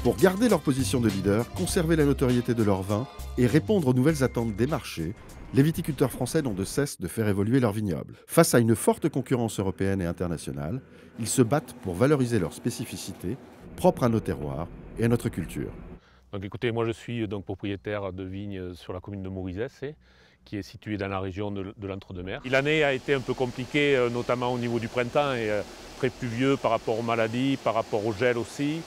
Pour garder leur position de leader, conserver la notoriété de leurs vins et répondre aux nouvelles attentes des marchés, les viticulteurs français n'ont de cesse de faire évoluer leurs vignobles. Face à une forte concurrence européenne et internationale, ils se battent pour valoriser leurs spécificités, propres à nos terroirs et à notre culture. Donc écoutez, moi je suis donc propriétaire de vignes sur la commune de Mourizès, qui est située dans la région de l'Entre-deux-Mers. L'année a été un peu compliquée, notamment au niveau du printemps, et très pluvieux par rapport aux maladies, par rapport au gel aussi.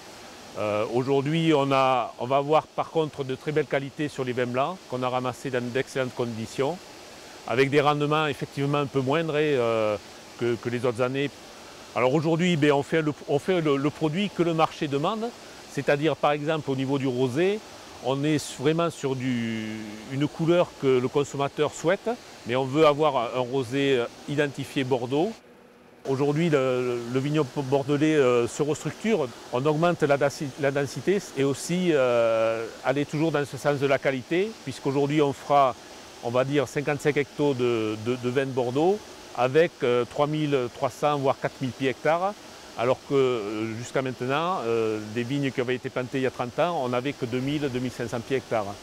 Aujourd'hui, on va avoir par contre de très belles qualités sur les vins blancs qu'on a ramassés dans d'excellentes conditions, avec des rendements effectivement un peu moindres que les autres années. Alors aujourd'hui, on fait le produit que le marché demande, c'est-à-dire par exemple au niveau du rosé, on est vraiment sur une couleur que le consommateur souhaite, mais on veut avoir un rosé identifié Bordeaux. Aujourd'hui, le vignoble bordelais se restructure, on augmente la densité et aussi aller toujours dans ce sens de la qualité, puisqu'aujourd'hui on fera, on va dire, 55 hectares de vin de Bordeaux avec 3300 voire 4000 pieds hectares, alors que jusqu'à maintenant, des vignes qui avaient été plantées il y a 30 ans, on n'avait que 2000-2500 pieds hectares.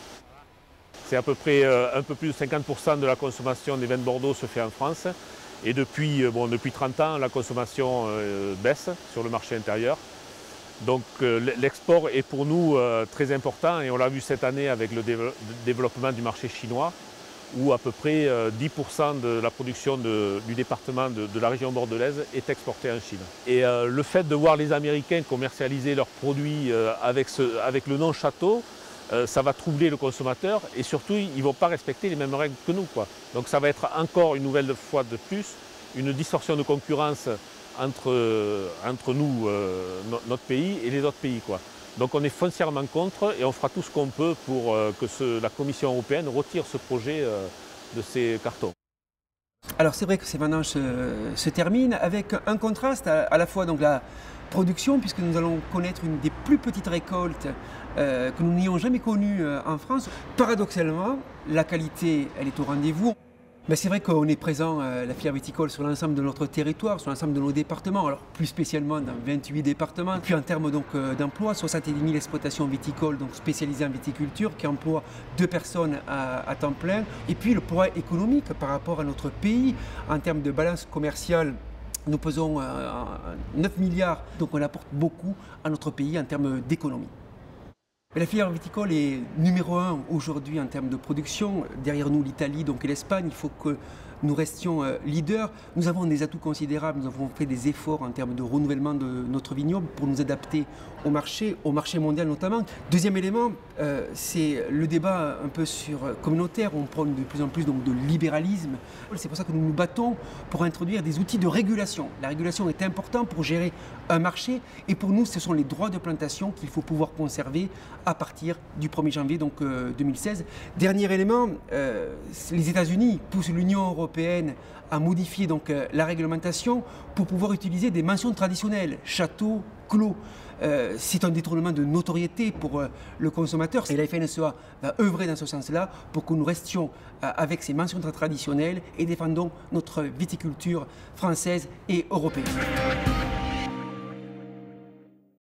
C'est à peu près un peu plus de 50% de la consommation des vins de Bordeaux se fait en France. Et depuis 30 ans, la consommation baisse sur le marché intérieur. Donc l'export est pour nous très important et on l'a vu cette année avec le développement du marché chinois où à peu près 10% de la production du département de la région bordelaise est exportée en Chine. Et le fait de voir les Américains commercialiser leurs produits avec le nom château, ça va troubler le consommateur et surtout ils ne vont pas respecter les mêmes règles que nous, quoi. Donc ça va être encore une nouvelle fois de plus une distorsion de concurrence entre nous, notre pays et les autres pays, quoi. Donc on est foncièrement contre et on fera tout ce qu'on peut pour que la Commission européenne retire ce projet de ces cartons. Alors c'est vrai que ces vendanges se terminent avec un contraste à la fois donc la production, puisque nous allons connaître une des plus petites récoltes que nous n'ayons jamais connues en France. Paradoxalement, la qualité, elle est au rendez-vous. Mais c'est vrai qu'on est présent, la filière viticole, sur l'ensemble de notre territoire, sur l'ensemble de nos départements, alors plus spécialement dans 28 départements. Puis en termes d'emploi, 70 000 exploitations viticoles donc spécialisées en viticulture qui emploient 2 personnes à temps plein. Et puis le poids économique par rapport à notre pays en termes de balance commerciale. Nous pesons 9 milliards, donc on apporte beaucoup à notre pays en termes d'économie. La filière viticole est numéro 1 aujourd'hui en termes de production. Derrière nous, l'Italie et l'Espagne. Il faut que nous restions leaders. Nous avons des atouts considérables. Nous avons fait des efforts en termes de renouvellement de notre vignoble pour nous adapter au marché mondial notamment. Deuxième élément, c'est le débat un peu communautaire. On prône de plus en plus de libéralisme. C'est pour ça que nous nous battons pour introduire des outils de régulation. La régulation est importante pour gérer un marché et pour nous, ce sont les droits de plantation qu'il faut pouvoir conserver à partir du 1er janvier 2016. Dernier élément, les États-Unis poussent l'Union européenne à modifier la réglementation pour pouvoir utiliser des mentions traditionnelles, château, clos. C'est un détournement de notoriété pour le consommateur. Et la FNSEA va œuvrer dans ce sens-là pour que nous restions avec ces mentions traditionnelles et défendons notre viticulture française et européenne.